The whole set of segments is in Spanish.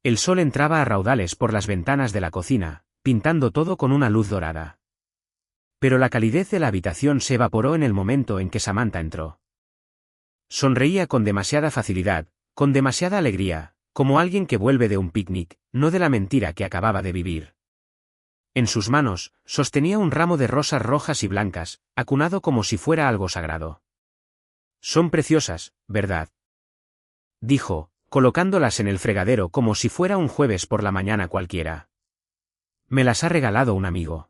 El sol entraba a raudales por las ventanas de la cocina, pintando todo con una luz dorada. Pero la calidez de la habitación se evaporó en el momento en que Samantha entró. Sonreía con demasiada facilidad, con demasiada alegría, como alguien que vuelve de un picnic, no de la mentira que acababa de vivir. En sus manos, sostenía un ramo de rosas rojas y blancas, acunado como si fuera algo sagrado. «Son preciosas, ¿verdad?», dijo, colocándolas en el fregadero como si fuera un jueves por la mañana cualquiera. «Me las ha regalado un amigo».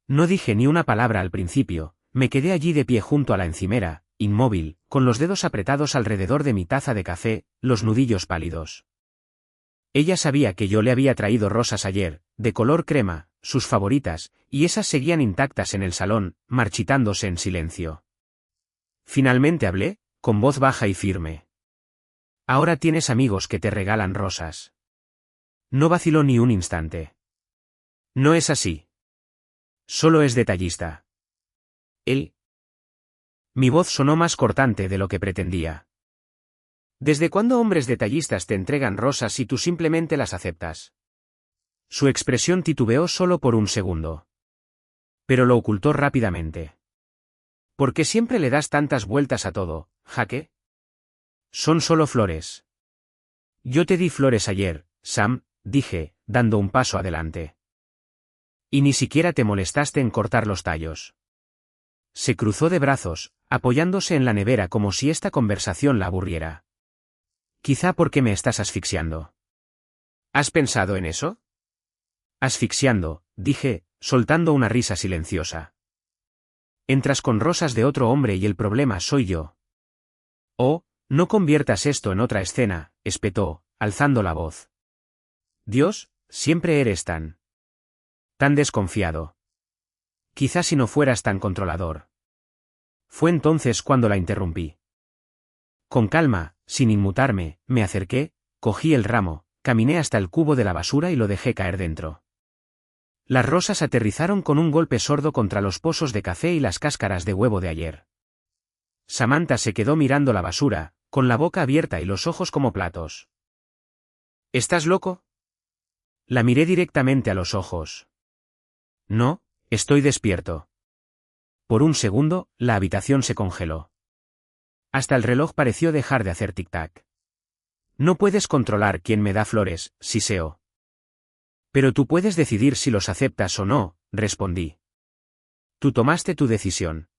No dije ni una palabra al principio, me quedé allí de pie junto a la encimera, inmóvil, con los dedos apretados alrededor de mi taza de café, los nudillos pálidos. Ella sabía que yo le había traído rosas ayer, de color crema, sus favoritas, y esas seguían intactas en el salón, marchitándose en silencio. Finalmente hablé, con voz baja y firme. «Ahora tienes amigos que te regalan rosas». No vaciló ni un instante. «No es así. Solo es detallista». «¿Él?». Mi voz sonó más cortante de lo que pretendía. «¿Desde cuándo hombres detallistas te entregan rosas y tú simplemente las aceptas?». Su expresión titubeó solo por un segundo. Pero lo ocultó rápidamente. «¿Por qué siempre le das tantas vueltas a todo, Jake?». «Son solo flores». «Yo te di flores ayer, Sam», dije, dando un paso adelante. «Y ni siquiera te molestaste en cortar los tallos». Se cruzó de brazos, apoyándose en la nevera como si esta conversación la aburriera. «Quizá porque me estás asfixiando». «¿Has pensado en eso?». «Asfixiando», dije, soltando una risa silenciosa. «Entras con rosas de otro hombre y el problema soy yo». «Oh, no conviertas esto en otra escena», espetó, alzando la voz. «Dios, siempre eres tan desconfiado. Quizá si no fueras tan controlador». Fue entonces cuando la interrumpí. Con calma, sin inmutarme, me acerqué, cogí el ramo, caminé hasta el cubo de la basura y lo dejé caer dentro. Las rosas aterrizaron con un golpe sordo contra los pozos de café y las cáscaras de huevo de ayer. Samantha se quedó mirando la basura, con la boca abierta y los ojos como platos. «¿Estás loco?». La miré directamente a los ojos. «No, estoy despierto». Por un segundo, la habitación se congeló. Hasta el reloj pareció dejar de hacer tic-tac. «No puedes controlar quién me da flores», siseó. «Pero tú puedes decidir si los aceptas o no», respondí. «Tú tomaste tu decisión».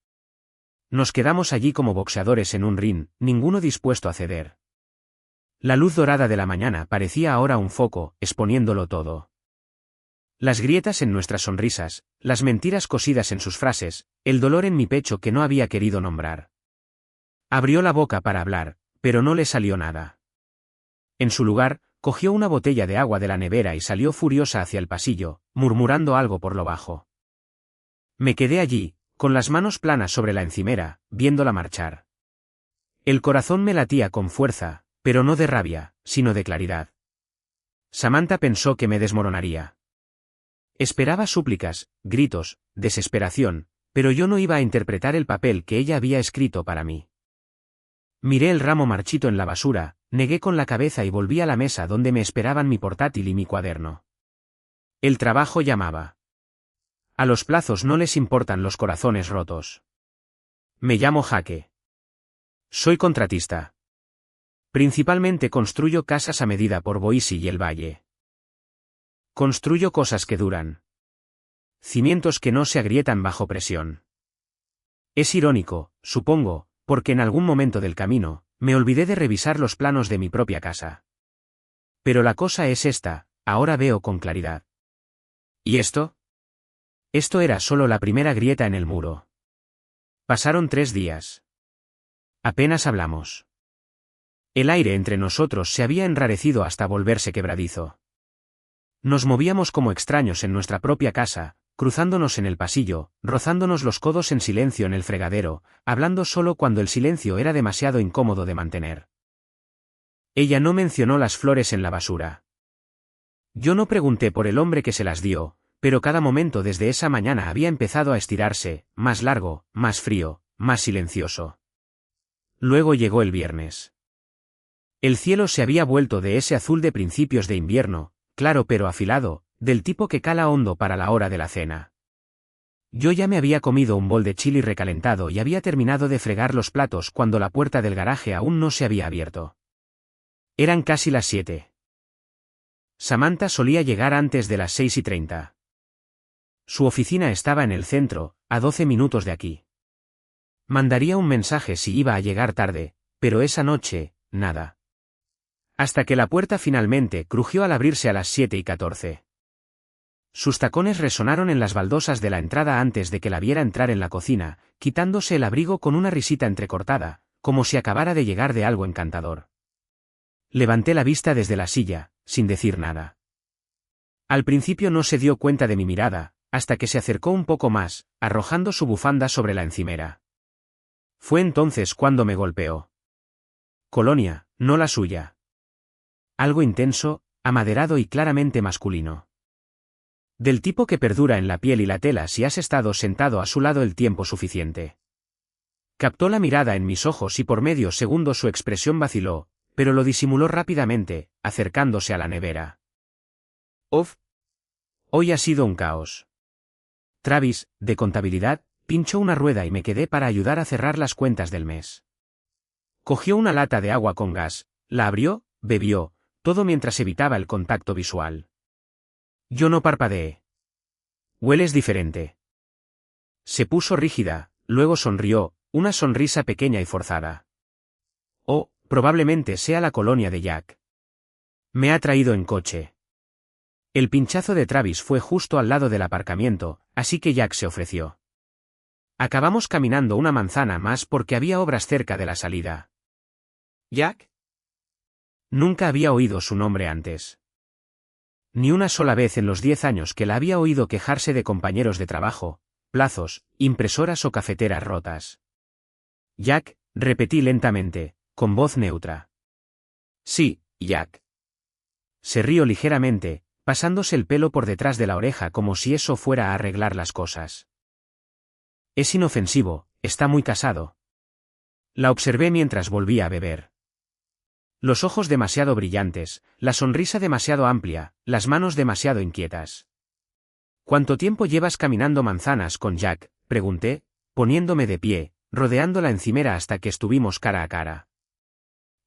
Nos quedamos allí como boxeadores en un ring, ninguno dispuesto a ceder. La luz dorada de la mañana parecía ahora un foco, exponiéndolo todo. Las grietas en nuestras sonrisas, las mentiras cosidas en sus frases, el dolor en mi pecho que no había querido nombrar. Abrió la boca para hablar, pero no le salió nada. En su lugar, cogió una botella de agua de la nevera y salió furiosa hacia el pasillo, murmurando algo por lo bajo. Me quedé allí, con las manos planas sobre la encimera, viéndola marchar. El corazón me latía con fuerza, pero no de rabia, sino de claridad. Samantha pensó que me desmoronaría. Esperaba súplicas, gritos, desesperación, pero yo no iba a interpretar el papel que ella había escrito para mí. Miré el ramo marchito en la basura, negué con la cabeza y volví a la mesa donde me esperaban mi portátil y mi cuaderno. El trabajo llamaba. A los plazos no les importan los corazones rotos. Me llamo Jake. Soy contratista. Principalmente construyo casas a medida por Boise y el Valle. Construyo cosas que duran. Cimientos que no se agrietan bajo presión. Es irónico, supongo, porque en algún momento del camino, me olvidé de revisar los planos de mi propia casa. Pero la cosa es esta, ahora veo con claridad. ¿Y esto? Esto era solo la primera grieta en el muro. Pasaron 3 días. Apenas hablamos. El aire entre nosotros se había enrarecido hasta volverse quebradizo. Nos movíamos como extraños en nuestra propia casa, cruzándonos en el pasillo, rozándonos los codos en silencio en el fregadero, hablando solo cuando el silencio era demasiado incómodo de mantener. Ella no mencionó las flores en la basura. Yo no pregunté por el hombre que se las dio, pero cada momento desde esa mañana había empezado a estirarse, más largo, más frío, más silencioso. Luego llegó el viernes. El cielo se había vuelto de ese azul de principios de invierno, claro pero afilado, del tipo que cala hondo para la hora de la cena. Yo ya me había comido un bol de chili recalentado y había terminado de fregar los platos cuando la puerta del garaje aún no se había abierto. Eran casi las 7. Samantha solía llegar antes de las 6:30. Su oficina estaba en el centro, a 12 minutos de aquí. Mandaría un mensaje si iba a llegar tarde, pero esa noche, nada. Hasta que la puerta finalmente crujió al abrirse a las 7:14. Sus tacones resonaron en las baldosas de la entrada antes de que la viera entrar en la cocina, quitándose el abrigo con una risita entrecortada, como si acabara de llegar de algo encantador. Levanté la vista desde la silla, sin decir nada. Al principio no se dio cuenta de mi mirada, hasta que se acercó un poco más, arrojando su bufanda sobre la encimera. Fue entonces cuando me golpeó. Colonia, no la suya. Algo intenso, amaderado y claramente masculino. Del tipo que perdura en la piel y la tela si has estado sentado a su lado el tiempo suficiente. Captó la mirada en mis ojos y por medio segundo su expresión vaciló, pero lo disimuló rápidamente, acercándose a la nevera. Uf. Hoy ha sido un caos. Travis, de contabilidad, pinchó una rueda y me quedé para ayudar a cerrar las cuentas del mes. Cogió una lata de agua con gas, la abrió, bebió, todo mientras evitaba el contacto visual. Yo no parpadeé. Hueles diferente. Se puso rígida, luego sonrió, una sonrisa pequeña y forzada. Oh, probablemente sea la colonia de Jack. Me ha traído en coche. El pinchazo de Travis fue justo al lado del aparcamiento, así que Jack se ofreció. Acabamos caminando una manzana más porque había obras cerca de la salida. ¿Jack? Nunca había oído su nombre antes. Ni una sola vez en los 10 años que la había oído quejarse de compañeros de trabajo, plazos, impresoras o cafeteras rotas. Jack, repetí lentamente, con voz neutra. Sí, Jack. Se rió ligeramente, pasándose el pelo por detrás de la oreja como si eso fuera a arreglar las cosas. Es inofensivo, está muy casado. La observé mientras volvía a beber. Los ojos demasiado brillantes, la sonrisa demasiado amplia, las manos demasiado inquietas. ¿Cuánto tiempo llevas caminando manzanas con Jack?, pregunté, poniéndome de pie, rodeando la encimera hasta que estuvimos cara a cara.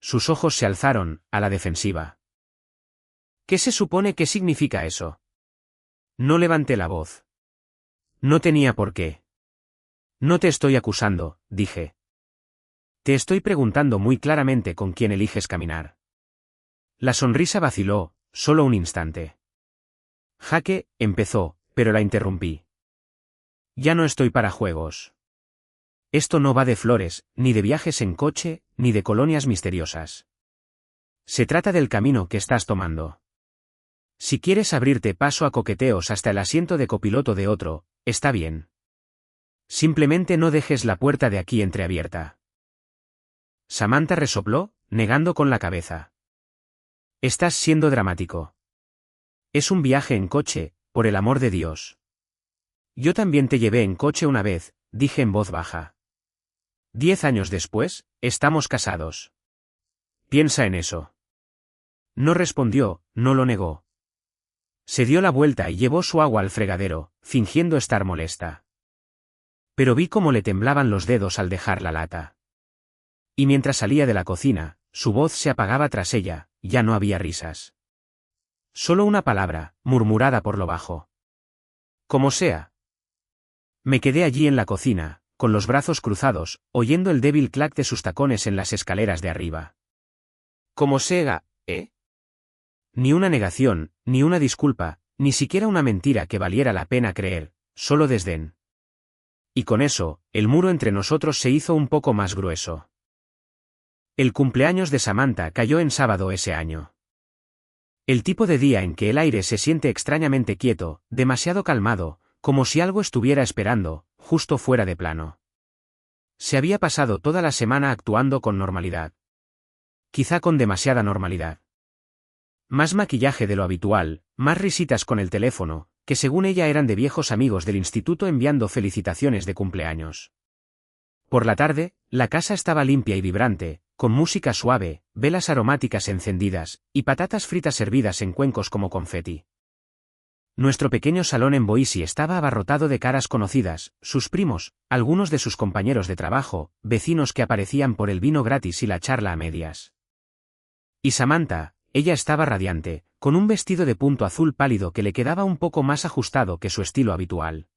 Sus ojos se alzaron, a la defensiva. ¿Qué se supone que significa eso? No levanté la voz. No tenía por qué. No te estoy acusando, dije. Te estoy preguntando muy claramente con quién eliges caminar. La sonrisa vaciló, solo un instante. Jaque, empezó, pero la interrumpí. Ya no estoy para juegos. Esto no va de flores, ni de viajes en coche, ni de colonias misteriosas. Se trata del camino que estás tomando. Si quieres abrirte paso a coqueteos hasta el asiento de copiloto de otro, está bien. Simplemente no dejes la puerta de aquí entreabierta. Samantha resopló, negando con la cabeza. Estás siendo dramático. Es un viaje en coche, por el amor de Dios. Yo también te llevé en coche una vez, dije en voz baja. 10 años después, estamos casados. Piensa en eso. No respondió, no lo negó. Se dio la vuelta y llevó su agua al fregadero, fingiendo estar molesta. Pero vi cómo le temblaban los dedos al dejar la lata. Y mientras salía de la cocina, su voz se apagaba tras ella, ya no había risas. Solo una palabra, murmurada por lo bajo. Como sea. Me quedé allí en la cocina, con los brazos cruzados, oyendo el débil clac de sus tacones en las escaleras de arriba. Como sea, ¿eh? Ni una negación, ni una disculpa, ni siquiera una mentira que valiera la pena creer, solo desdén. Y con eso, el muro entre nosotros se hizo un poco más grueso. El cumpleaños de Samantha cayó en sábado ese año. El tipo de día en que el aire se siente extrañamente quieto, demasiado calmado, como si algo estuviera esperando, justo fuera de plano. Se había pasado toda la semana actuando con normalidad. Quizá con demasiada normalidad. Más maquillaje de lo habitual, más risitas con el teléfono, que según ella eran de viejos amigos del instituto enviando felicitaciones de cumpleaños. Por la tarde, la casa estaba limpia y vibrante, con música suave, velas aromáticas encendidas, y patatas fritas servidas en cuencos como confeti. Nuestro pequeño salón en Boise estaba abarrotado de caras conocidas, sus primos, algunos de sus compañeros de trabajo, vecinos que aparecían por el vino gratis y la charla a medias. Y Samantha, ella estaba radiante, con un vestido de punto azul pálido que le quedaba un poco más ajustado que su estilo habitual.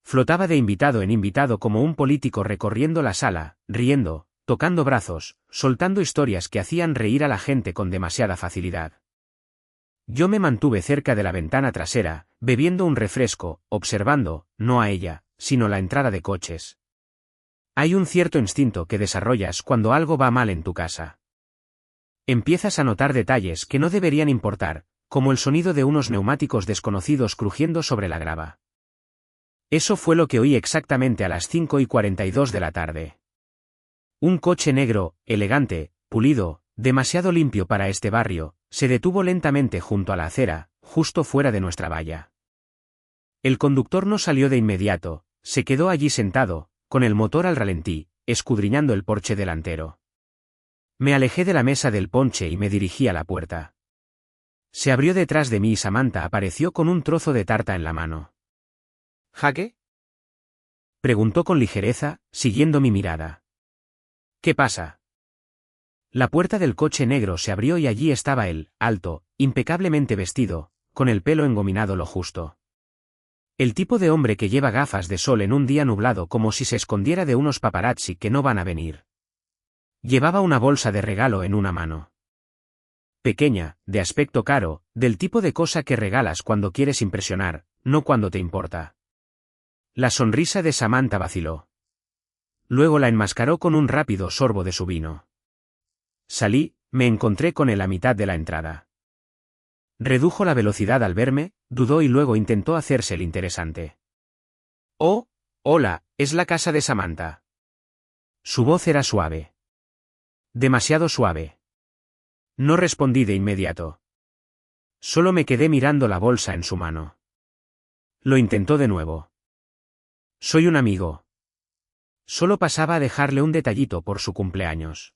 Flotaba de invitado en invitado como un político recorriendo la sala, riendo, tocando brazos, soltando historias que hacían reír a la gente con demasiada facilidad. Yo me mantuve cerca de la ventana trasera, bebiendo un refresco, observando, no a ella, sino la entrada de coches. Hay un cierto instinto que desarrollas cuando algo va mal en tu casa. Empiezas a notar detalles que no deberían importar, como el sonido de unos neumáticos desconocidos crujiendo sobre la grava. Eso fue lo que oí exactamente a las 5:42 de la tarde. Un coche negro, elegante, pulido, demasiado limpio para este barrio, se detuvo lentamente junto a la acera, justo fuera de nuestra valla. El conductor no salió de inmediato, se quedó allí sentado, con el motor al ralentí, escudriñando el porche delantero. Me alejé de la mesa del ponche y me dirigí a la puerta. Se abrió detrás de mí y Samantha apareció con un trozo de tarta en la mano. ¿Jaque? Preguntó con ligereza, siguiendo mi mirada. ¿Qué pasa? La puerta del coche negro se abrió y allí estaba él, alto, impecablemente vestido, con el pelo engominado lo justo. El tipo de hombre que lleva gafas de sol en un día nublado como si se escondiera de unos paparazzi que no van a venir. Llevaba una bolsa de regalo en una mano. Pequeña, de aspecto caro, del tipo de cosa que regalas cuando quieres impresionar, no cuando te importa. La sonrisa de Samantha vaciló. Luego la enmascaró con un rápido sorbo de su vino. Salí, me encontré con él a mitad de la entrada. Redujo la velocidad al verme, dudó y luego intentó hacerse el interesante. «Oh, hola, es la casa de Samantha». Su voz era suave. Demasiado suave. No respondí de inmediato. Solo me quedé mirando la bolsa en su mano. Lo intentó de nuevo. «Soy un amigo». Solo pasaba a dejarle un detallito por su cumpleaños.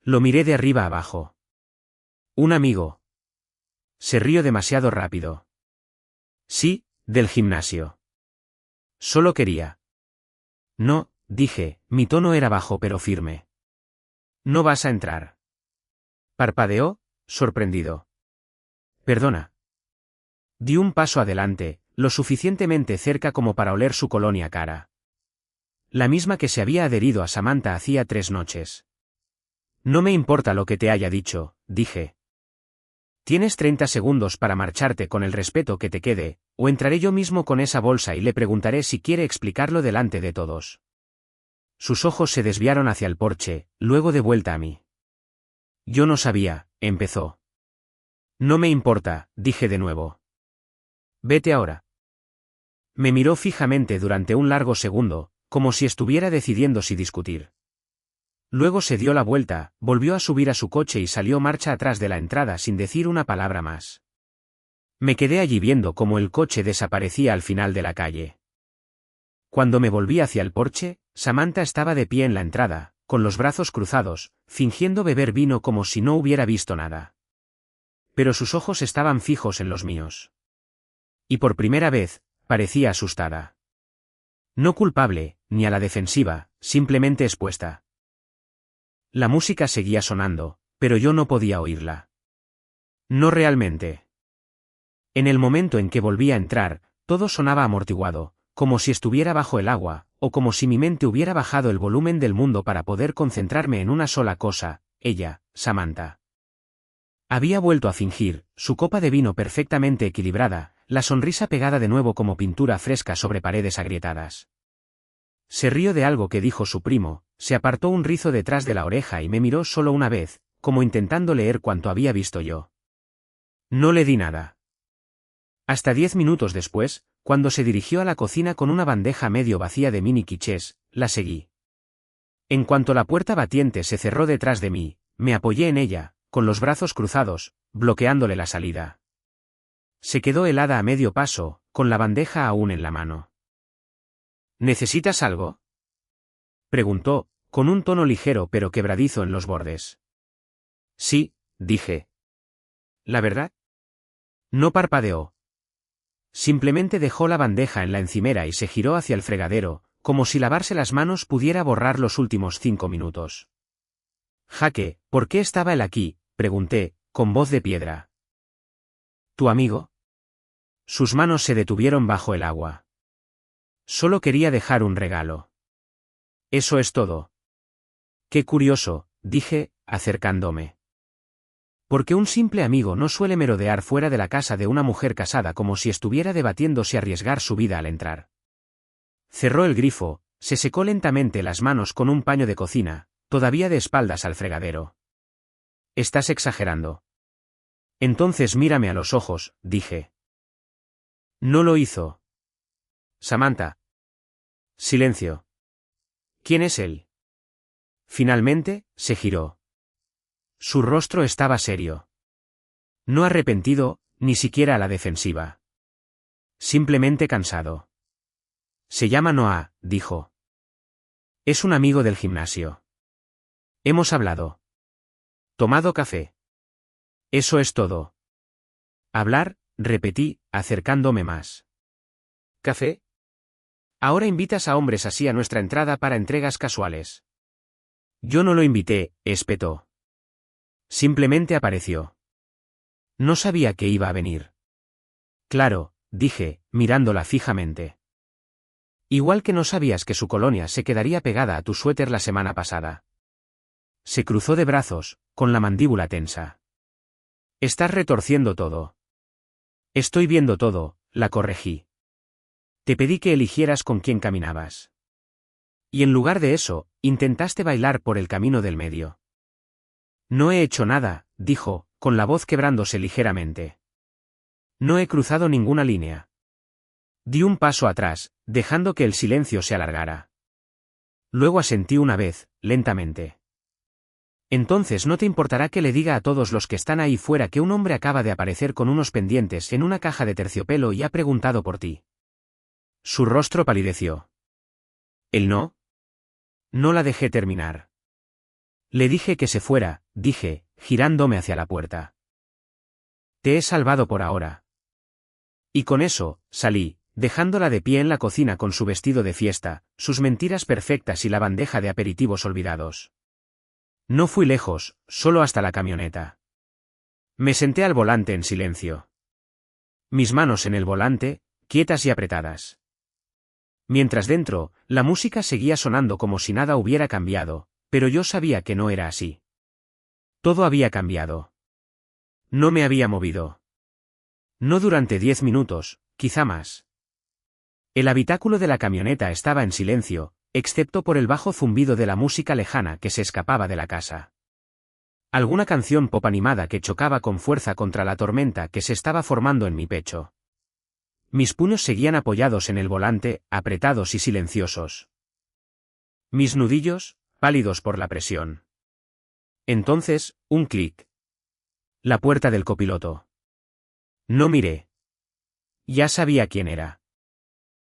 Lo miré de arriba abajo. «Un amigo». Se rió demasiado rápido. «Sí, del gimnasio». Solo quería. «No», dije, mi tono era bajo pero firme. «No vas a entrar». Parpadeó, sorprendido. «Perdona». Di un paso adelante, lo suficientemente cerca como para oler su colonia cara. La misma que se había adherido a Samantha hacía 3 noches. «No me importa lo que te haya dicho», dije. «Tienes 30 segundos para marcharte con el respeto que te quede, o entraré yo mismo con esa bolsa y le preguntaré si quiere explicarlo delante de todos». Sus ojos se desviaron hacia el porche, luego de vuelta a mí. «Yo no sabía», empezó. «No me importa», dije de nuevo. «Vete ahora». Me miró fijamente durante un largo segundo, como si estuviera decidiendo si discutir. Luego se dio la vuelta, volvió a subir a su coche y salió marcha atrás de la entrada sin decir una palabra más. Me quedé allí viendo cómo el coche desaparecía al final de la calle. Cuando me volví hacia el porche, Samantha estaba de pie en la entrada, con los brazos cruzados, fingiendo beber vino como si no hubiera visto nada. Pero sus ojos estaban fijos en los míos. Y por primera vez, parecía asustada. No culpable, ni a la defensiva, simplemente expuesta. La música seguía sonando, pero yo no podía oírla. No realmente. En el momento en que volví a entrar, todo sonaba amortiguado, como si estuviera bajo el agua, o como si mi mente hubiera bajado el volumen del mundo para poder concentrarme en una sola cosa, ella, Samantha. Había vuelto a fingir, su copa de vino perfectamente equilibrada, la sonrisa pegada de nuevo como pintura fresca sobre paredes agrietadas. Se rió de algo que dijo su primo, se apartó un rizo detrás de la oreja y me miró solo una vez, como intentando leer cuanto había visto yo. No le di nada. Hasta 10 minutos después, cuando se dirigió a la cocina con una bandeja medio vacía de mini quichés, la seguí. En cuanto la puerta batiente se cerró detrás de mí, me apoyé en ella, con los brazos cruzados, bloqueándole la salida. Se quedó helada a medio paso, con la bandeja aún en la mano. ¿Necesitas algo?, preguntó, con un tono ligero pero quebradizo en los bordes. Sí, dije. ¿La verdad? No parpadeó. Simplemente dejó la bandeja en la encimera y se giró hacia el fregadero, como si lavarse las manos pudiera borrar los últimos 5 minutos. Jaque, ¿por qué estaba él aquí?, pregunté, con voz de piedra. ¿Tu amigo? Sus manos se detuvieron bajo el agua. Solo quería dejar un regalo. Eso es todo. Qué curioso, dije, acercándome. Porque un simple amigo no suele merodear fuera de la casa de una mujer casada como si estuviera debatiendo si arriesgar su vida al entrar. Cerró el grifo, se secó lentamente las manos con un paño de cocina, todavía de espaldas al fregadero. Estás exagerando. Entonces mírame a los ojos, dije. No lo hizo. Samantha. Silencio. ¿Quién es él? Finalmente, se giró. Su rostro estaba serio. No arrepentido, ni siquiera a la defensiva. Simplemente cansado. Se llama Noah, dijo. Es un amigo del gimnasio. Hemos hablado. Tomado café. Eso es todo. Hablar, repetí, acercándome más. ¿Café? Ahora invitas a hombres así a nuestra entrada para entregas casuales. Yo no lo invité, espetó. Simplemente apareció. No sabía que iba a venir. Claro, dije, mirándola fijamente. Igual que no sabías que su colonia se quedaría pegada a tu suéter la semana pasada. Se cruzó de brazos, con la mandíbula tensa. Estás retorciendo todo. Estoy viendo todo, la corregí. Te pedí que eligieras con quién caminabas. Y en lugar de eso, intentaste bailar por el camino del medio. No he hecho nada, dijo, con la voz quebrándose ligeramente. No he cruzado ninguna línea. Di un paso atrás, dejando que el silencio se alargara. Luego asentí una vez, lentamente. Entonces no te importará que le diga a todos los que están ahí fuera que un hombre acaba de aparecer con unos pendientes en una caja de terciopelo y ha preguntado por ti. Su rostro palideció. ¿El no? No la dejé terminar. Le dije que se fuera, dije, girándome hacia la puerta. Te he salvado por ahora. Y con eso, salí, dejándola de pie en la cocina con su vestido de fiesta, sus mentiras perfectas y la bandeja de aperitivos olvidados. No fui lejos, solo hasta la camioneta. Me senté al volante en silencio. Mis manos en el volante, quietas y apretadas. Mientras dentro, la música seguía sonando como si nada hubiera cambiado, pero yo sabía que no era así. Todo había cambiado. No me había movido. No durante 10 minutos, quizá más. El habitáculo de la camioneta estaba en silencio, excepto por el bajo zumbido de la música lejana que se escapaba de la casa. Alguna canción pop animada que chocaba con fuerza contra la tormenta que se estaba formando en mi pecho. Mis puños seguían apoyados en el volante, apretados y silenciosos. Mis nudillos, pálidos por la presión. Entonces, un clic. La puerta del copiloto. No miré. Ya sabía quién era.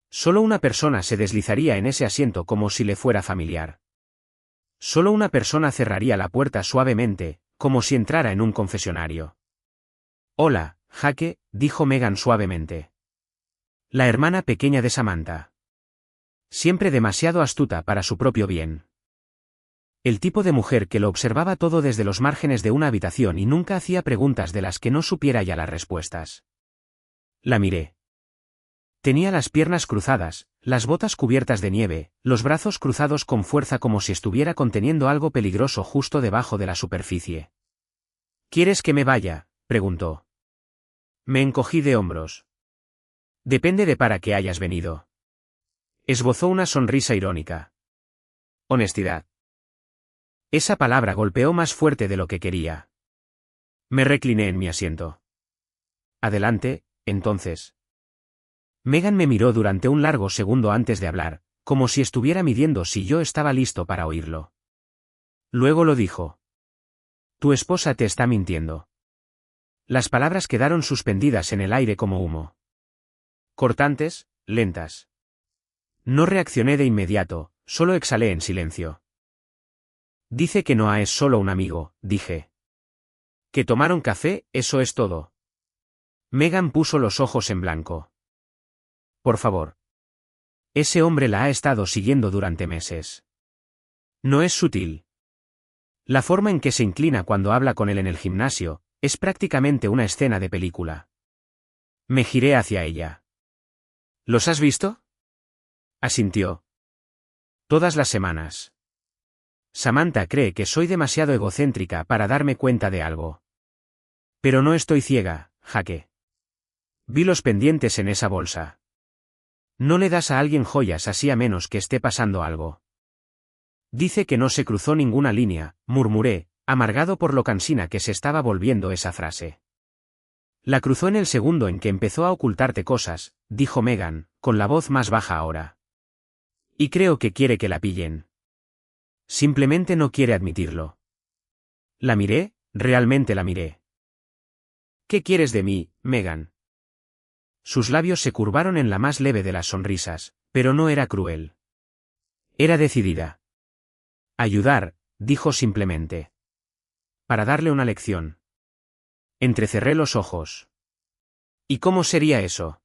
Solo una persona se deslizaría en ese asiento como si le fuera familiar. Solo una persona cerraría la puerta suavemente, como si entrara en un confesionario. Hola, Jaque, dijo Megan suavemente. La hermana pequeña de Samantha. Siempre demasiado astuta para su propio bien. El tipo de mujer que lo observaba todo desde los márgenes de una habitación y nunca hacía preguntas de las que no supiera ya las respuestas. La miré. Tenía las piernas cruzadas, las botas cubiertas de nieve, los brazos cruzados con fuerza como si estuviera conteniendo algo peligroso justo debajo de la superficie. ¿Quieres que me vaya?, preguntó. Me encogí de hombros. Depende de para qué hayas venido. Esbozó una sonrisa irónica. Honestidad. Esa palabra golpeó más fuerte de lo que quería. Me recliné en mi asiento. Adelante, entonces. Megan me miró durante un largo segundo antes de hablar, como si estuviera midiendo si yo estaba listo para oírlo. Luego lo dijo. Tu esposa te está mintiendo. Las palabras quedaron suspendidas en el aire como humo. Cortantes, lentas. No reaccioné de inmediato, solo exhalé en silencio. Dice que Noah es solo un amigo, dije. Que tomaron café, eso es todo. Megan puso los ojos en blanco. Por favor. Ese hombre la ha estado siguiendo durante meses. No es sutil. La forma en que se inclina cuando habla con él en el gimnasio, es prácticamente una escena de película. Me giré hacia ella. ¿Los has visto? Asintió. Todas las semanas. Samantha cree que soy demasiado egocéntrica para darme cuenta de algo. Pero no estoy ciega, Jake. Vi los pendientes en esa bolsa. No le das a alguien joyas así a menos que esté pasando algo. Dice que no se cruzó ninguna línea, murmuré, amargado por lo cansina que se estaba volviendo esa frase. La cruzó en el segundo en que empezó a ocultarte cosas, dijo Megan, con la voz más baja ahora. Y creo que quiere que la pillen. Simplemente no quiere admitirlo. La miré, realmente la miré. ¿Qué quieres de mí, Megan? Sus labios se curvaron en la más leve de las sonrisas, pero no era cruel. Era decidida. Ayudar, dijo simplemente. Para darle una lección. Entrecerré los ojos. ¿Y cómo sería eso?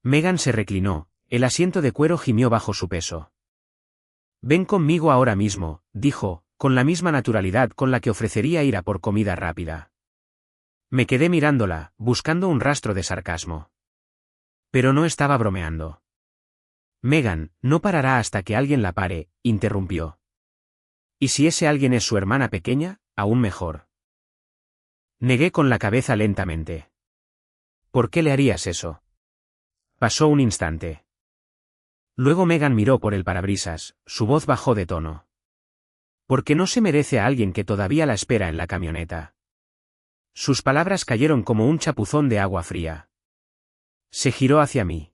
Megan se reclinó, el asiento de cuero gimió bajo su peso. Ven conmigo ahora mismo, dijo, con la misma naturalidad con la que ofrecería ir a por comida rápida. Me quedé mirándola, buscando un rastro de sarcasmo. Pero no estaba bromeando. Megan, no parará hasta que alguien la pare, interrumpió. Y si ese alguien es su hermana pequeña, aún mejor. Negué con la cabeza lentamente. ¿Por qué le harías eso? Pasó un instante. Luego Megan miró por el parabrisas, su voz bajó de tono. Porque no se merece a alguien que todavía la espera en la camioneta. Sus palabras cayeron como un chapuzón de agua fría. Se giró hacia mí.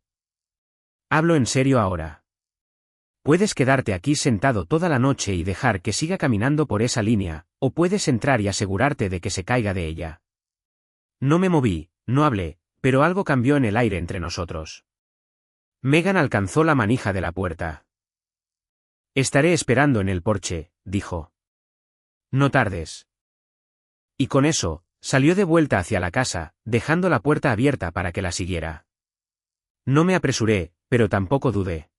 Hablo en serio ahora. Puedes quedarte aquí sentado toda la noche y dejar que siga caminando por esa línea, o puedes entrar y asegurarte de que se caiga de ella. No me moví, no hablé, pero algo cambió en el aire entre nosotros. Megan alcanzó la manija de la puerta. Estaré esperando en el porche, dijo. No tardes. Y con eso, salió de vuelta hacia la casa, dejando la puerta abierta para que la siguiera. No me apresuré, pero tampoco dudé.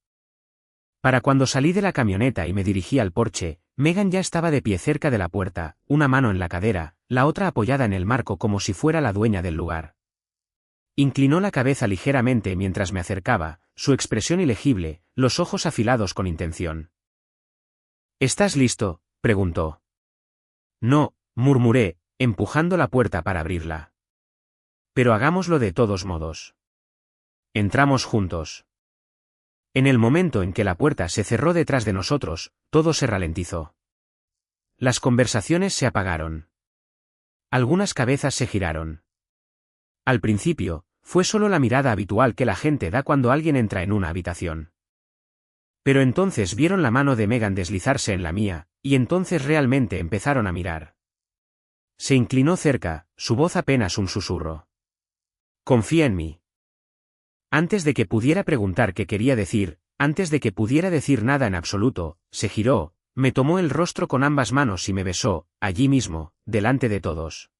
Para cuando salí de la camioneta y me dirigí al porche, Megan ya estaba de pie cerca de la puerta, una mano en la cadera, la otra apoyada en el marco como si fuera la dueña del lugar. Inclinó la cabeza ligeramente mientras me acercaba, su expresión ilegible, los ojos afilados con intención. ¿Estás listo?, preguntó. No, murmuré, empujando la puerta para abrirla. Pero hagámoslo de todos modos. Entramos juntos. En el momento en que la puerta se cerró detrás de nosotros, todo se ralentizó. Las conversaciones se apagaron. Algunas cabezas se giraron. Al principio, fue solo la mirada habitual que la gente da cuando alguien entra en una habitación. Pero entonces vieron la mano de Megan deslizarse en la mía, y entonces realmente empezaron a mirar. Se inclinó cerca, su voz apenas un susurro. Confía en mí. Antes de que pudiera preguntar qué quería decir, antes de que pudiera decir nada en absoluto, se giró, me tomó el rostro con ambas manos y me besó, allí mismo, delante de todos.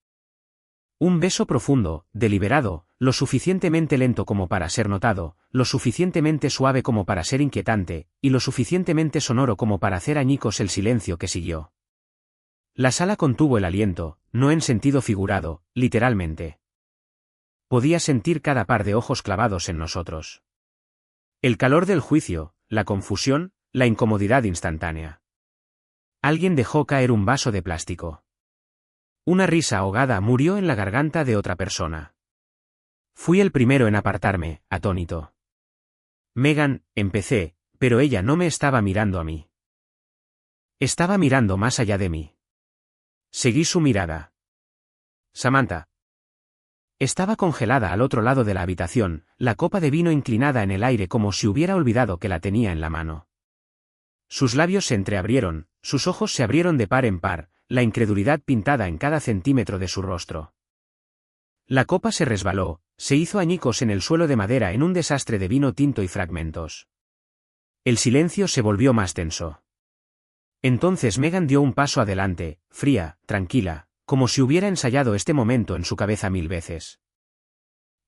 Un beso profundo, deliberado, lo suficientemente lento como para ser notado, lo suficientemente suave como para ser inquietante, y lo suficientemente sonoro como para hacer añicos el silencio que siguió. La sala contuvo el aliento, no en sentido figurado, literalmente. Podía sentir cada par de ojos clavados en nosotros. El calor del juicio, la confusión, la incomodidad instantánea. Alguien dejó caer un vaso de plástico. Una risa ahogada murió en la garganta de otra persona. Fui el primero en apartarme, atónito. Megan, empecé, pero ella no me estaba mirando a mí. Estaba mirando más allá de mí. Seguí su mirada. Samantha. Estaba congelada al otro lado de la habitación, la copa de vino inclinada en el aire como si hubiera olvidado que la tenía en la mano. Sus labios se entreabrieron, sus ojos se abrieron de par en par, la incredulidad pintada en cada centímetro de su rostro. La copa se resbaló, se hizo añicos en el suelo de madera en un desastre de vino tinto y fragmentos. El silencio se volvió más tenso. Entonces Megan dio un paso adelante, fría, tranquila, como si hubiera ensayado este momento en su cabeza 1000 veces.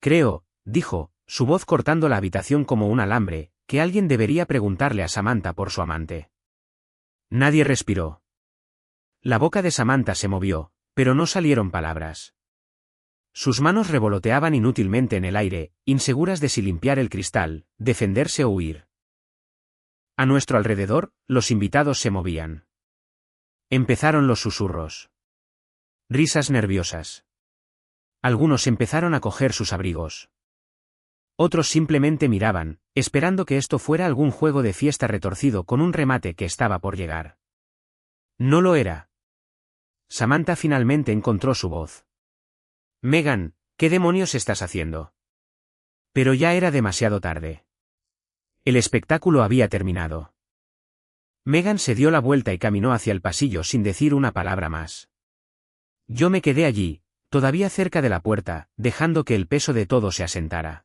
Creo, dijo, su voz cortando la habitación como un alambre, que alguien debería preguntarle a Samantha por su amante. Nadie respiró. La boca de Samantha se movió, pero no salieron palabras. Sus manos revoloteaban inútilmente en el aire, inseguras de si limpiar el cristal, defenderse o huir. A nuestro alrededor, los invitados se movían. Empezaron los susurros. Risas nerviosas. Algunos empezaron a coger sus abrigos. Otros simplemente miraban, esperando que esto fuera algún juego de fiesta retorcido con un remate que estaba por llegar. No lo era. Samantha finalmente encontró su voz. Megan, ¿qué demonios estás haciendo? Pero ya era demasiado tarde. El espectáculo había terminado. Megan se dio la vuelta y caminó hacia el pasillo sin decir una palabra más. Yo me quedé allí, todavía cerca de la puerta, dejando que el peso de todo se asentara.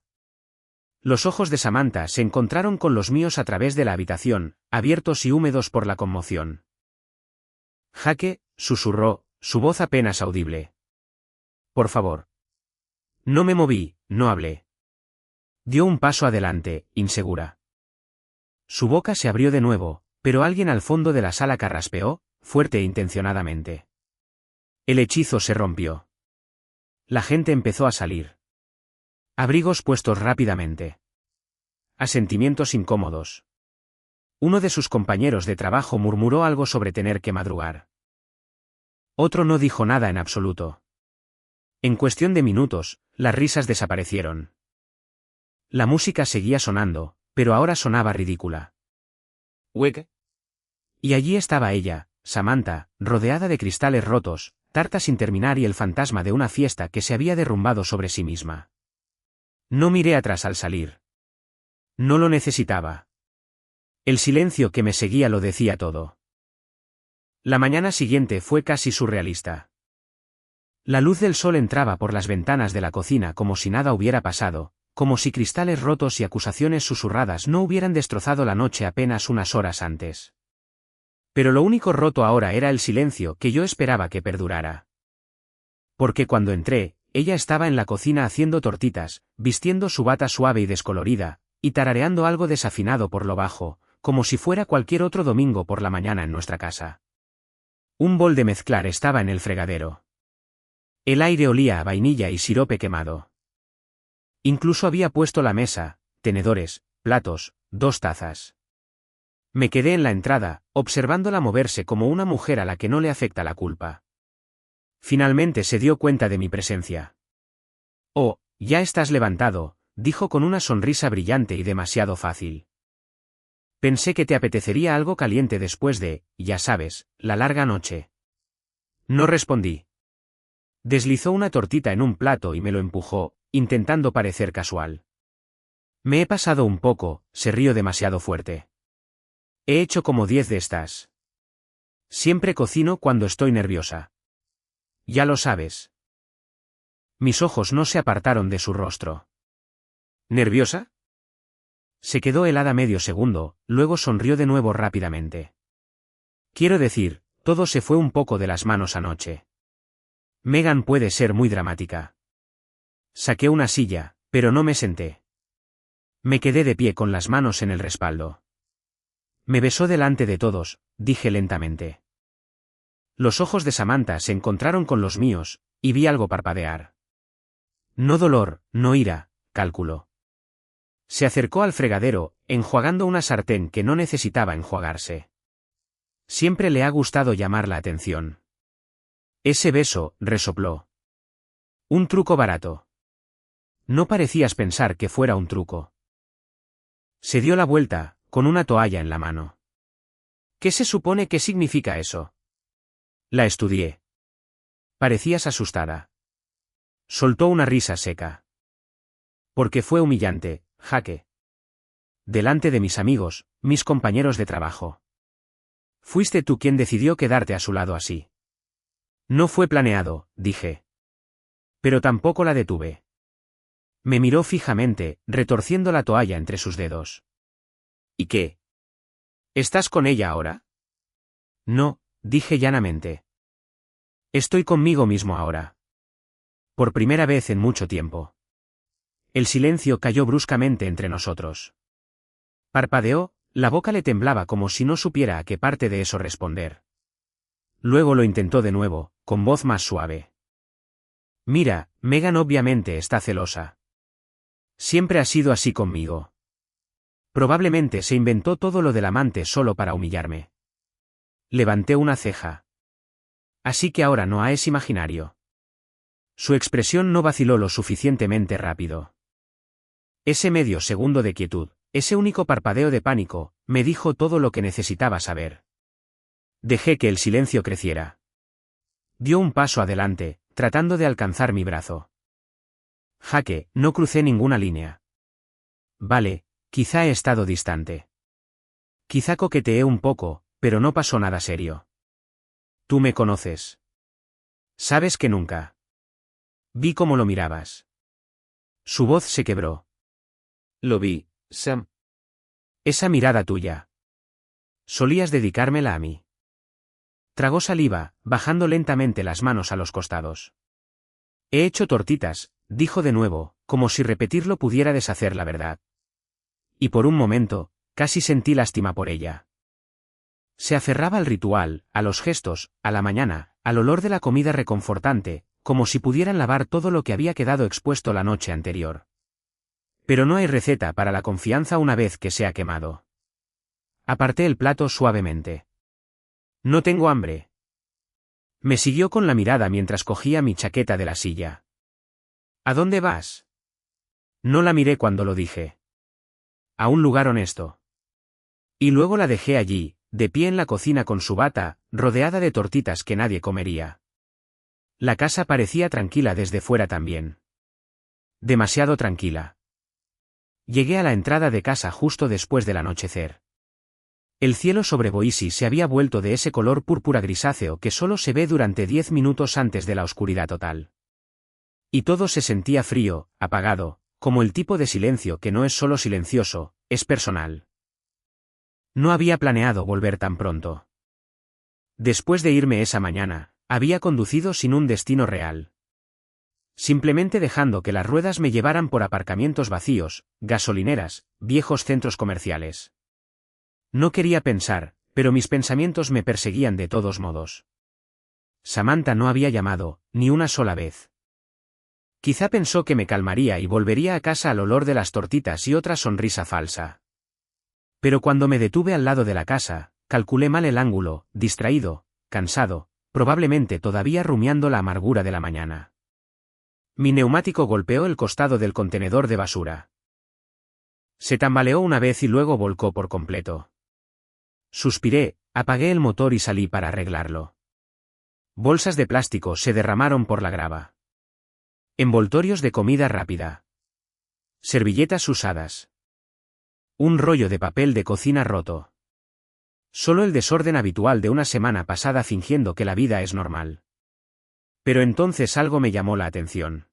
Los ojos de Samantha se encontraron con los míos a través de la habitación, abiertos y húmedos por la conmoción. Jake, susurró, su voz apenas audible. Por favor. No me moví, no hablé. Dio un paso adelante, insegura. Su boca se abrió de nuevo, pero alguien al fondo de la sala carraspeó, fuerte e intencionadamente. El hechizo se rompió. La gente empezó a salir. Abrigos puestos rápidamente. Asentimientos incómodos. Uno de sus compañeros de trabajo murmuró algo sobre tener que madrugar. Otro no dijo nada en absoluto. En cuestión de minutos, las risas desaparecieron. La música seguía sonando, pero ahora sonaba ridícula. Wick. Y allí estaba ella, Samantha, rodeada de cristales rotos, tarta sin terminar y el fantasma de una fiesta que se había derrumbado sobre sí misma. No miré atrás al salir. No lo necesitaba. El silencio que me seguía lo decía todo. La mañana siguiente fue casi surrealista. La luz del sol entraba por las ventanas de la cocina como si nada hubiera pasado, como si cristales rotos y acusaciones susurradas no hubieran destrozado la noche apenas unas horas antes. Pero lo único roto ahora era el silencio que yo esperaba que perdurara. Porque cuando entré, ella estaba en la cocina haciendo tortitas, vistiendo su bata suave y descolorida, y tarareando algo desafinado por lo bajo, como si fuera cualquier otro domingo por la mañana en nuestra casa. Un bol de mezclar estaba en el fregadero. El aire olía a vainilla y sirope quemado. Incluso había puesto la mesa, tenedores, platos, 2 tazas. Me quedé en la entrada, observándola moverse como una mujer a la que no le afecta la culpa. Finalmente se dio cuenta de mi presencia. Oh, ya estás levantado, dijo con una sonrisa brillante y demasiado fácil. Pensé que te apetecería algo caliente después de, ya sabes, la larga noche. No respondí. Deslizó una tortita en un plato y me lo empujó, intentando parecer casual. Me he pasado un poco, se rió demasiado fuerte. He hecho como 10 de estas. Siempre cocino cuando estoy nerviosa. Ya lo sabes. Mis ojos no se apartaron de su rostro. ¿Nerviosa? Se quedó helada medio segundo, luego sonrió de nuevo rápidamente. Quiero decir, todo se fue un poco de las manos anoche. Megan puede ser muy dramática. Saqué una silla, pero no me senté. Me quedé de pie con las manos en el respaldo. Me besó delante de todos, dije lentamente. Los ojos de Samantha se encontraron con los míos, y vi algo parpadear. No dolor, no ira, calculó. Se acercó al fregadero, enjuagando una sartén que no necesitaba enjuagarse. Siempre le ha gustado llamar la atención. Ese beso, resopló. Un truco barato. No parecías pensar que fuera un truco. Se dio la vuelta, con una toalla en la mano. ¿Qué se supone que significa eso? La estudié. Parecías asustada. Soltó una risa seca. Porque fue humillante, Jake. Delante de mis amigos, mis compañeros de trabajo. Fuiste tú quien decidió quedarte a su lado así. No fue planeado, dije. Pero tampoco la detuve. Me miró fijamente, retorciendo la toalla entre sus dedos. ¿Y qué? ¿Estás con ella ahora? No, dije llanamente. Estoy conmigo mismo ahora. Por primera vez en mucho tiempo. El silencio cayó bruscamente entre nosotros. Parpadeó, la boca le temblaba como si no supiera a qué parte de eso responder. Luego lo intentó de nuevo, con voz más suave. Mira, Megan obviamente está celosa. Siempre ha sido así conmigo. Probablemente se inventó todo lo del amante solo para humillarme. Levanté una ceja. Así que ahora Noah es imaginario. Su expresión no vaciló lo suficientemente rápido. Ese medio segundo de quietud, ese único parpadeo de pánico, me dijo todo lo que necesitaba saber. Dejé que el silencio creciera. Dio un paso adelante, tratando de alcanzar mi brazo. Jaque, no crucé ninguna línea. Vale, quizá he estado distante. Quizá coqueteé un poco, pero no pasó nada serio. Tú me conoces. Sabes que nunca. Vi cómo lo mirabas. Su voz se quebró. Lo vi, Sam. Esa mirada tuya. Solías dedicármela a mí. Tragó saliva, bajando lentamente las manos a los costados. He hecho tortitas, dijo de nuevo, como si repetirlo pudiera deshacer la verdad. Y por un momento, casi sentí lástima por ella. Se aferraba al ritual, a los gestos, a la mañana, al olor de la comida reconfortante, como si pudieran lavar todo lo que había quedado expuesto la noche anterior. Pero no hay receta para la confianza una vez que se ha quemado. Aparté el plato suavemente. No tengo hambre. Me siguió con la mirada mientras cogía mi chaqueta de la silla. ¿A dónde vas? No la miré cuando lo dije. A un lugar honesto. Y luego la dejé allí, de pie en la cocina con su bata, rodeada de tortitas que nadie comería. La casa parecía tranquila desde fuera también. Demasiado tranquila. Llegué a la entrada de casa justo después del anochecer. El cielo sobre Boise se había vuelto de ese color púrpura grisáceo que solo se ve durante 10 minutos antes de la oscuridad total. Y todo se sentía frío, apagado, como el tipo de silencio que no es solo silencioso, es personal. No había planeado volver tan pronto. Después de irme esa mañana, había conducido sin un destino real. Simplemente dejando que las ruedas me llevaran por aparcamientos vacíos, gasolineras, viejos centros comerciales. No quería pensar, pero mis pensamientos me perseguían de todos modos. Samantha no había llamado, ni una sola vez. Quizá pensó que me calmaría y volvería a casa al olor de las tortitas y otra sonrisa falsa. Pero cuando me detuve al lado de la casa, calculé mal el ángulo, distraído, cansado, probablemente todavía rumiando la amargura de la mañana. Mi neumático golpeó el costado del contenedor de basura. Se tambaleó una vez y luego volcó por completo. Suspiré, apagué el motor y salí para arreglarlo. Bolsas de plástico se derramaron por la grava. Envoltorios de comida rápida. Servilletas usadas. Un rollo de papel de cocina roto. Solo el desorden habitual de una semana pasada fingiendo que la vida es normal. Pero entonces algo me llamó la atención.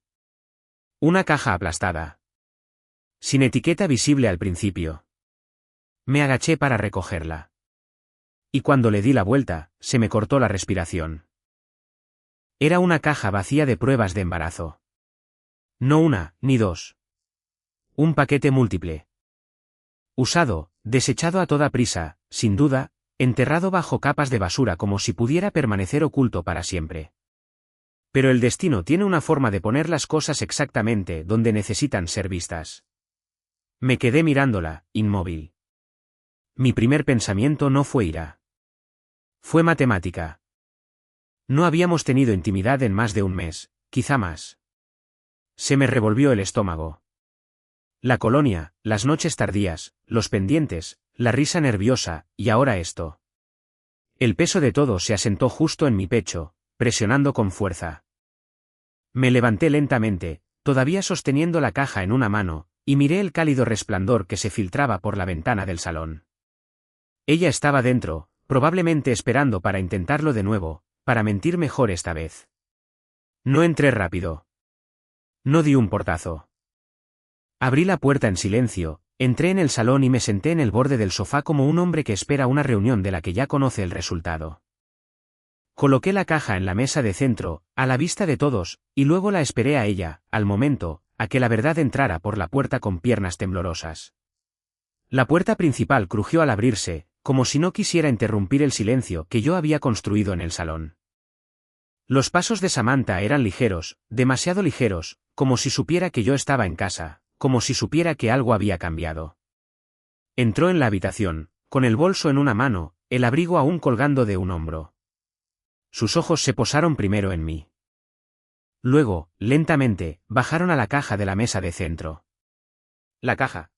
Una caja aplastada. Sin etiqueta visible al principio. Me agaché para recogerla. Y cuando le di la vuelta, se me cortó la respiración. Era una caja vacía de pruebas de embarazo. No una, ni dos. Un paquete múltiple. Usado, desechado a toda prisa, sin duda, enterrado bajo capas de basura como si pudiera permanecer oculto para siempre. Pero el destino tiene una forma de poner las cosas exactamente donde necesitan ser vistas. Me quedé mirándola, inmóvil. Mi primer pensamiento no fue ira. Fue matemática. No habíamos tenido intimidad en más de un mes, quizá más. Se me revolvió el estómago. La colonia, las noches tardías, los pendientes, la risa nerviosa, y ahora esto. El peso de todo se asentó justo en mi pecho, presionando con fuerza. Me levanté lentamente, todavía sosteniendo la caja en una mano, y miré el cálido resplandor que se filtraba por la ventana del salón. Ella estaba dentro, probablemente esperando para intentarlo de nuevo, para mentir mejor esta vez. No entré rápido. No di un portazo. Abrí la puerta en silencio, Entré en el salón y me senté en el borde del sofá como un hombre que espera una reunión de la que ya conoce el resultado. Coloqué la caja en la mesa de centro, a la vista de todos, y luego la esperé a ella, al momento, a que la verdad entrara por la puerta con piernas temblorosas. La puerta principal crujió al abrirse, como si no quisiera interrumpir el silencio que yo había construido en el salón. Los pasos de Samantha eran ligeros, demasiado ligeros, como si supiera que yo estaba en casa, como si supiera que algo había cambiado. Entró en la habitación, con el bolso en una mano, el abrigo aún colgando de un hombro. Sus ojos se posaron primero en mí. Luego, lentamente, bajaron a la caja de la mesa de centro. La caja.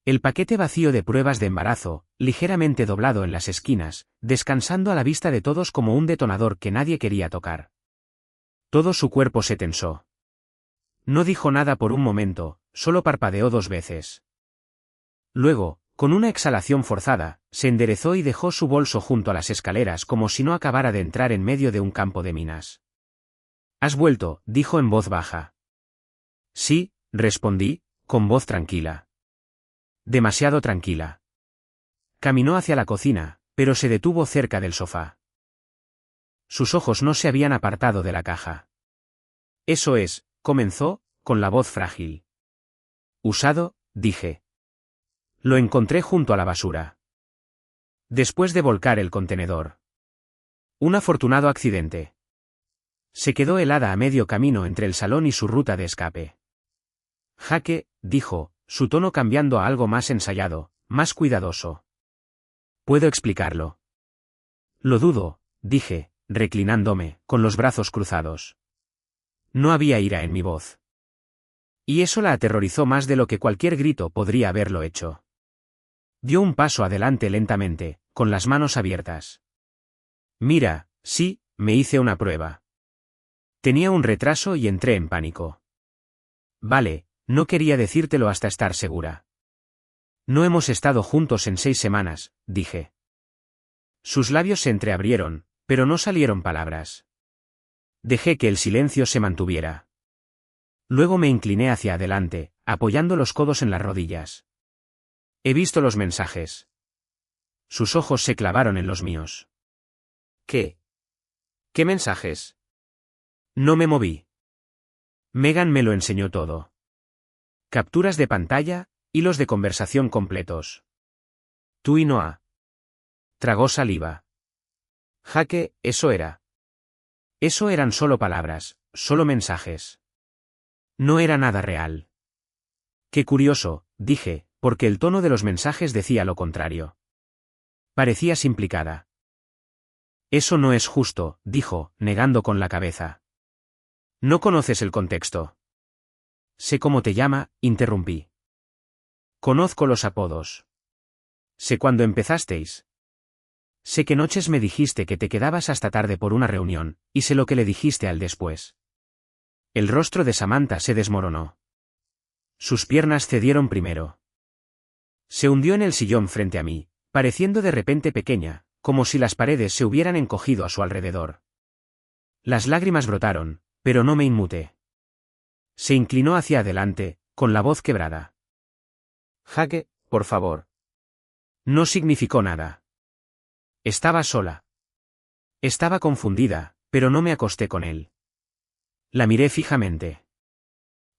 El paquete vacío de pruebas de embarazo, ligeramente doblado en las esquinas, descansando a la vista de todos como un detonador que nadie quería tocar. Todo su cuerpo se tensó. No dijo nada por un momento, solo parpadeó 2 veces. Luego, con una exhalación forzada, se enderezó y dejó su bolso junto a las escaleras como si no acabara de entrar en medio de un campo de minas. «¿Has vuelto?», dijo en voz baja. «Sí», respondí, con voz tranquila. Demasiado tranquila. Caminó hacia la cocina, pero se detuvo cerca del sofá. Sus ojos no se habían apartado de la caja. «Eso es», comenzó, con la voz frágil. «Usado», dije. Lo encontré junto a la basura. Después de volcar el contenedor. Un afortunado accidente. Se quedó helada a medio camino entre el salón y su ruta de escape. «Jaque», dijo, su tono cambiando a algo más ensayado, más cuidadoso. «¿Puedo explicarlo?» «Lo dudo», dije, reclinándome, con los brazos cruzados. No había ira en mi voz. Y eso la aterrorizó más de lo que cualquier grito podría haberlo hecho. Dio un paso adelante lentamente, con las manos abiertas. «Mira, sí, me hice una prueba». Tenía un retraso y entré en pánico. «Vale, no quería decírtelo hasta estar segura». «No hemos estado juntos en 6 semanas», dije. Sus labios se entreabrieron, pero no salieron palabras. Dejé que el silencio se mantuviera. Luego me incliné hacia adelante, apoyando los codos en las rodillas. «He visto los mensajes». Sus ojos se clavaron en los míos. ¿Qué? ¿Qué mensajes? No me moví. Megan me lo enseñó todo. Capturas de pantalla, hilos de conversación completos. Tú y Noah. Tragó saliva. «Jaque, eso era». Eso eran solo palabras, solo mensajes. No era nada real. «Qué curioso», dije, porque el tono de los mensajes decía lo contrario. Parecías implicada. «Eso no es justo», dijo, negando con la cabeza. «No conoces el contexto». «Sé cómo te llama», interrumpí. «Conozco los apodos. Sé cuándo empezasteis. Sé qué noches me dijiste que te quedabas hasta tarde por una reunión, y sé lo que le dijiste al después». El rostro de Samantha se desmoronó. Sus piernas cedieron primero. Se hundió en el sillón frente a mí, pareciendo de repente pequeña, como si las paredes se hubieran encogido a su alrededor. Las lágrimas brotaron, pero no me inmuté. Se inclinó hacia adelante, con la voz quebrada. «Jaque, por favor». No significó nada. Estaba sola. Estaba confundida, pero no me acosté con él. La miré fijamente.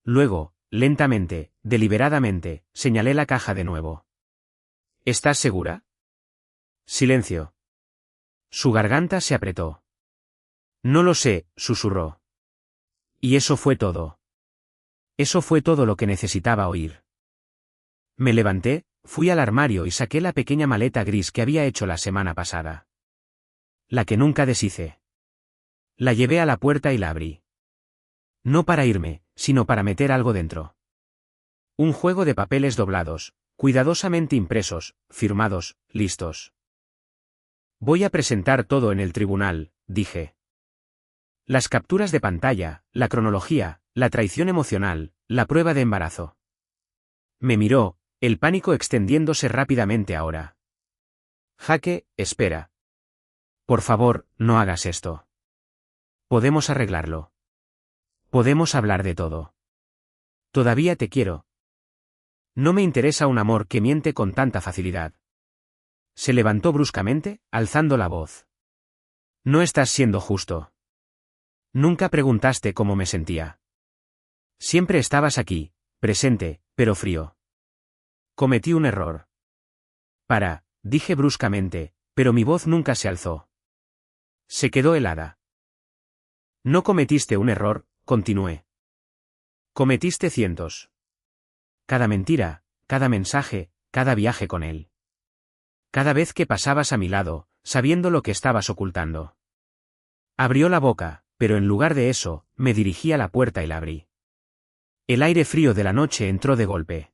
Luego, lentamente, deliberadamente, señalé la caja de nuevo. «¿Estás segura?» Silencio. Su garganta se apretó. «No lo sé», susurró. Y eso fue todo. Eso fue todo lo que necesitaba oír. Me levanté, fui al armario y saqué la pequeña maleta gris que había hecho la semana pasada. La que nunca deshice. La llevé a la puerta y la abrí. No para irme, sino para meter algo dentro. Un juego de papeles doblados, cuidadosamente impresos, firmados, listos. «Voy a presentar todo en el tribunal», dije. Las capturas de pantalla, la cronología, la traición emocional, la prueba de embarazo. Me miró, el pánico extendiéndose rápidamente ahora. «Jaque, espera. Por favor, no hagas esto. Podemos arreglarlo. Podemos hablar de todo. Todavía te quiero». No me interesa un amor que miente con tanta facilidad. Se levantó bruscamente, alzando la voz. No estás siendo justo. Nunca preguntaste cómo me sentía. Siempre estabas aquí, presente, pero frío. Cometí un error. Dije bruscamente, pero mi voz nunca se alzó. Se quedó helada. No cometiste un error, continué. Cometiste cientos. Cada mentira, cada mensaje, cada viaje con él. Cada vez que pasabas a mi lado, sabiendo lo que estabas ocultando. Abrió la boca, pero en lugar de eso, me dirigí a la puerta y la abrí. El aire frío de la noche entró de golpe.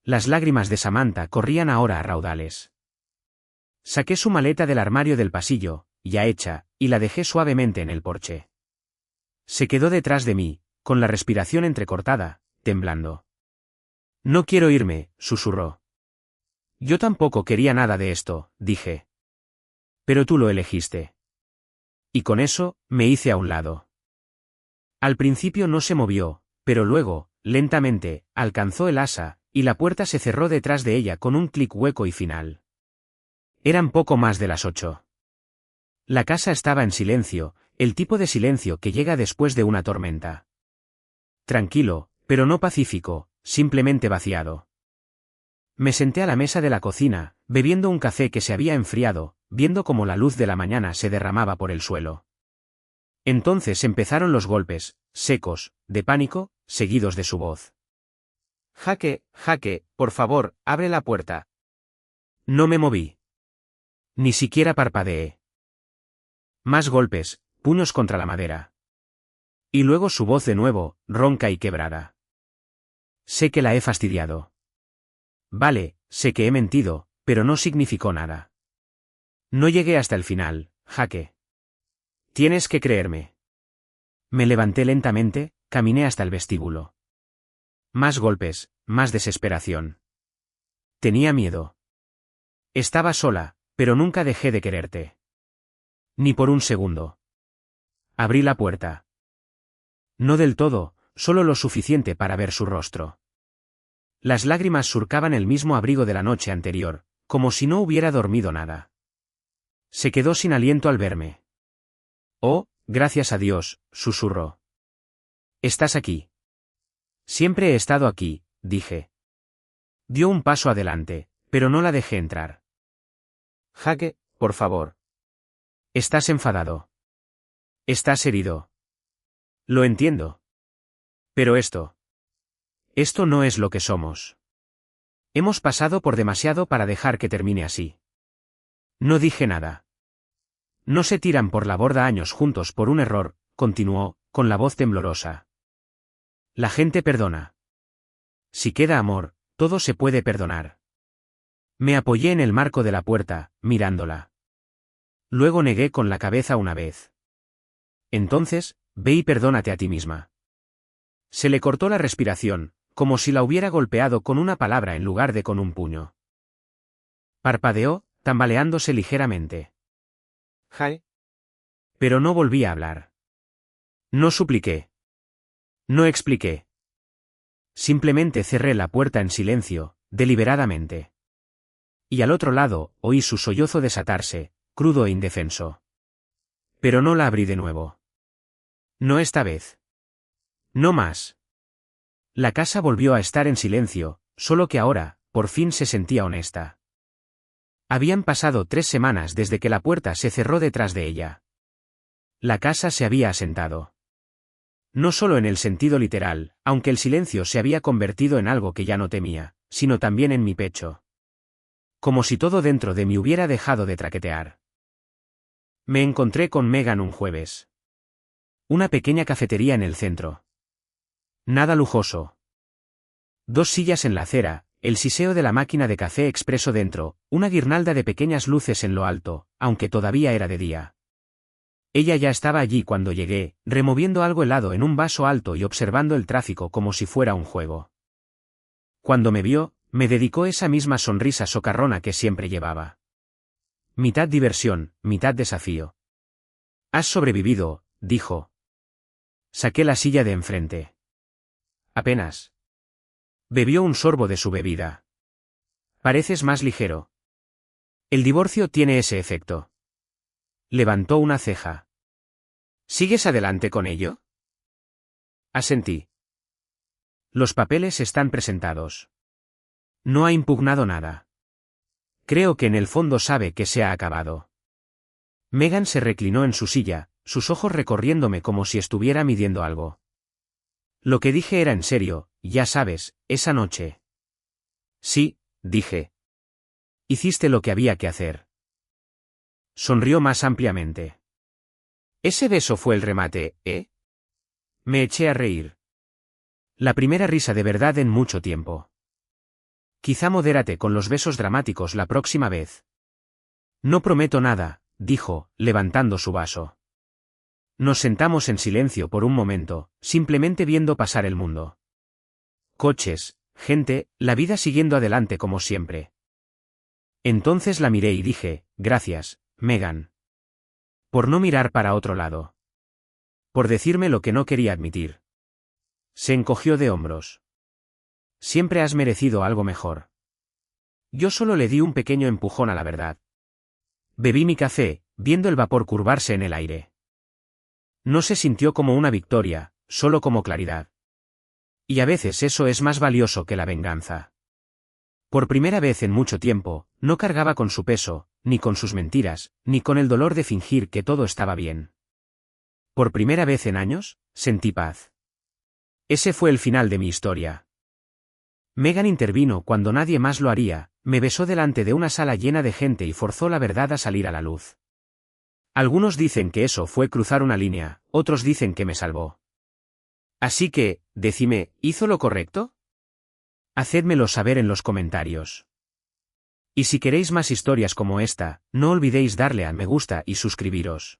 Las lágrimas de Samantha corrían ahora a raudales. Saqué su maleta del armario del pasillo, ya hecha, y la dejé suavemente en el porche. Se quedó detrás de mí, con la respiración entrecortada, temblando. No quiero irme, susurró. Yo tampoco quería nada de esto, dije. Pero tú lo elegiste. Y con eso, me hice a un lado. Al principio no se movió, pero luego, lentamente, alcanzó el asa, y la puerta se cerró detrás de ella con un clic hueco y final. Eran poco más de las 8. La casa estaba en silencio, el tipo de silencio que llega después de una tormenta. Tranquilo, pero no pacífico, simplemente vaciado. Me senté a la mesa de la cocina, bebiendo un café que se había enfriado, viendo cómo la luz de la mañana se derramaba por el suelo. Entonces empezaron los golpes, secos, de pánico, seguidos de su voz. Jaque, por favor, abre la puerta. No me moví. Ni siquiera parpadeé. Más golpes, puños contra la madera. Y luego su voz de nuevo, ronca y quebrada. Sé que la he fastidiado. Vale, sé que he mentido, pero no significó nada. No llegué hasta el final, Jaque. Tienes que creerme. Me levanté lentamente, caminé hasta el vestíbulo. Más golpes, más desesperación. Tenía miedo. Estaba sola, pero nunca dejé de quererte. Ni por un segundo. Abrí la puerta. No del todo, solo lo suficiente para ver su rostro. Las lágrimas surcaban el mismo abrigo de la noche anterior, como si no hubiera dormido nada. Se quedó sin aliento al verme. Oh, gracias a Dios, susurró. Estás aquí. Siempre he estado aquí, dije. Dio un paso adelante, pero no la dejé entrar. Jaque, por favor. Estás enfadado. Estás herido. Lo entiendo. Pero esto no es lo que somos. Hemos pasado por demasiado para dejar que termine así. No dije nada. No se tiran por la borda años juntos por un error, continuó, con la voz temblorosa. La gente perdona. Si queda amor, todo se puede perdonar. Me apoyé en el marco de la puerta, mirándola. Luego negué con la cabeza una vez. Entonces, ve y perdónate a ti misma. Se le cortó la respiración, como si la hubiera golpeado con una palabra en lugar de con un puño. Parpadeó, tambaleándose ligeramente. Jae. Pero no volví a hablar. No supliqué. No expliqué. Simplemente cerré la puerta en silencio, deliberadamente. Y al otro lado, oí su sollozo desatarse, crudo e indefenso. Pero no la abrí de nuevo. No esta vez. No más. La casa volvió a estar en silencio, solo que ahora, por fin se sentía honesta. Habían pasado 3 semanas desde que la puerta se cerró detrás de ella. La casa se había asentado. No solo en el sentido literal, aunque el silencio se había convertido en algo que ya no temía, sino también en mi pecho. Como si todo dentro de mí hubiera dejado de traquetear. Me encontré con Megan un jueves. Una pequeña cafetería en el centro. Nada lujoso. 2 sillas en la acera, el siseo de la máquina de café expreso dentro, una guirnalda de pequeñas luces en lo alto, aunque todavía era de día. Ella ya estaba allí cuando llegué, removiendo algo helado en un vaso alto y observando el tráfico como si fuera un juego. Cuando me vio, me dedicó esa misma sonrisa socarrona que siempre llevaba. Mitad diversión, mitad desafío. Has sobrevivido, dijo. Saqué la silla de enfrente. Apenas. Bebió un sorbo de su bebida. Pareces más ligero. El divorcio tiene ese efecto. Levantó una ceja. ¿Sigues adelante con ello? Asentí. Los papeles están presentados. No ha impugnado nada. Creo que en el fondo sabe que se ha acabado. Megan se reclinó en su silla, sus ojos recorriéndome como si estuviera midiendo algo. Lo que dije era en serio, ya sabes, esa noche. Sí, dije. Hiciste lo que había que hacer. Sonrió más ampliamente. Ese beso fue el remate, ¿eh? Me eché a reír. La primera risa de verdad en mucho tiempo. Quizá modérate con los besos dramáticos la próxima vez. No prometo nada, dijo, levantando su vaso. Nos sentamos en silencio por un momento, simplemente viendo pasar el mundo. Coches, gente, la vida siguiendo adelante como siempre. Entonces la miré y dije, gracias, Megan. Por no mirar para otro lado. Por decirme lo que no quería admitir. Se encogió de hombros. Siempre has merecido algo mejor. Yo solo le di un pequeño empujón a la verdad. Bebí mi café, viendo el vapor curvarse en el aire. No se sintió como una victoria, solo como claridad. Y a veces eso es más valioso que la venganza. Por primera vez en mucho tiempo, no cargaba con su peso, ni con sus mentiras, ni con el dolor de fingir que todo estaba bien. Por primera vez en años, sentí paz. Ese fue el final de mi historia. Megan intervino cuando nadie más lo haría, me besó delante de una sala llena de gente y forzó la verdad a salir a la luz. Algunos dicen que eso fue cruzar una línea, otros dicen que me salvó. Así que, decime, ¿hizo lo correcto? Hacédmelo saber en los comentarios. Y si queréis más historias como esta, no olvidéis darle a me gusta y suscribiros.